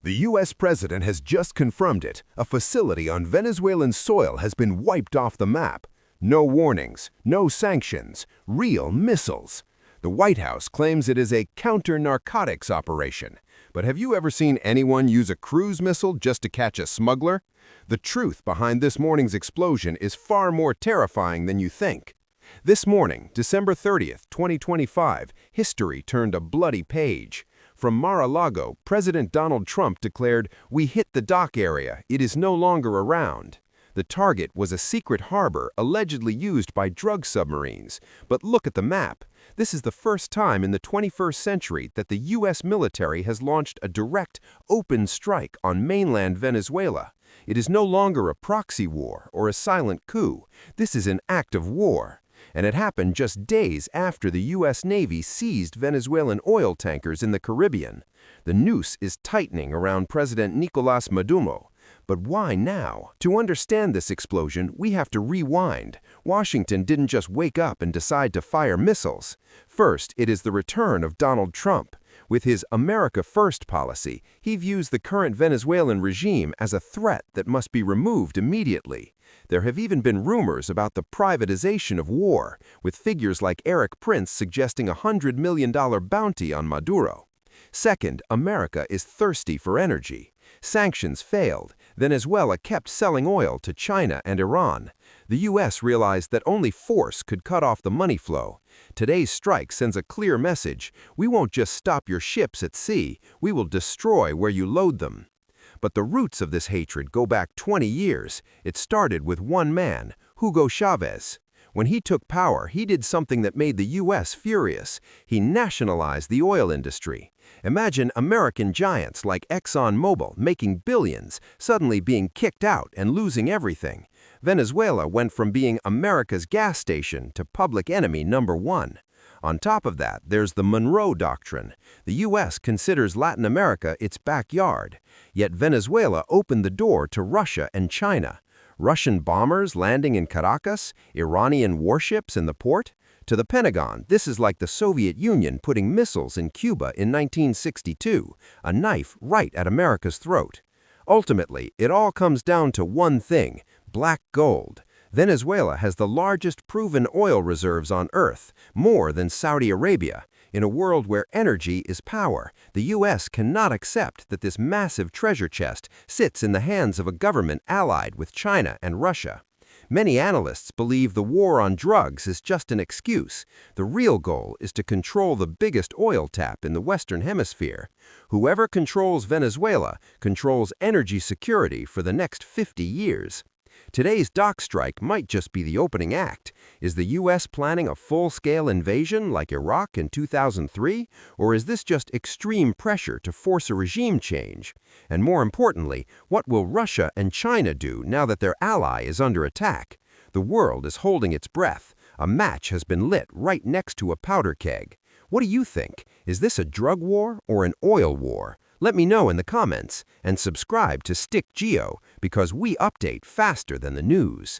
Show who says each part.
Speaker 1: The U.S. president has just confirmed it. A facility on Venezuelan soil has been wiped off the map. No warnings, no sanctions, real missiles. The White House claims it is a counter-narcotics operation. But have you ever seen anyone use a cruise missile just to catch a smuggler? The truth behind this morning's explosion is far more terrifying than you think. This morning, December 30th, 2025, history turned a bloody page. From Mar-a-Lago, President Donald Trump declared, "We hit the dock area. It is no longer around." The target was a secret harbor allegedly used by drug submarines. But look at the map. This is the first time in the 21st century that the U.S. military has launched a direct, open strike on mainland Venezuela. It is no longer a proxy war or a silent coup. This is an act of war. And it happened just days after the U.S. Navy seized Venezuelan oil tankers in the Caribbean. The noose is tightening around President Nicolás Maduro. But why now? To understand this explosion, we have to rewind. Washington didn't just wake up and decide to fire missiles. First, it is the return of Donald Trump. With his America First policy, he views the current Venezuelan regime as a threat that must be removed immediately. There have even been rumors about the privatization of war, with figures like Eric Prince suggesting a $100 million bounty on Maduro. Second, America is thirsty for energy. Sanctions failed. Venezuela kept selling oil to China and Iran. The U.S. realized that only force could cut off the money flow. Today's strike sends a clear message. We won't just stop your ships at sea. We will destroy where you load them. But the roots of this hatred go back 20 years. It started with one man, Hugo Chavez. When he took power, he did something that made the U.S. furious. He nationalized the oil industry. Imagine American giants like ExxonMobil making billions, suddenly being kicked out and losing everything. Venezuela went from being America's gas station to public enemy number one. On top of that, there's the Monroe Doctrine. The U.S. considers Latin America its backyard. Yet Venezuela opened the door to Russia and China. Russian bombers landing in Caracas, Iranian warships in the port. To the Pentagon, this is like the Soviet Union putting missiles in Cuba in 1962, a knife right at America's throat. Ultimately, it all comes down to one thing: black gold. Venezuela has the largest proven oil reserves on Earth, more than Saudi Arabia. In a world where energy is power, the U.S. cannot accept that this massive treasure chest sits in the hands of a government allied with China and Russia. Many analysts believe the war on drugs is just an excuse. The real goal is to control the biggest oil tap in the Western Hemisphere. Whoever controls Venezuela controls energy security for the next 50 years. Today's dock strike might just be the opening act. Is the U.S. planning a full-scale invasion like Iraq in 2003? Or is this just extreme pressure to force a regime change? And more importantly, what will Russia and China do now that their ally is under attack? The world is holding its breath. A match has been lit right next to a powder keg. What do you think? Is this a drug war or an oil war? Let me know in the comments, and subscribe to StickGeo because we update faster than the news.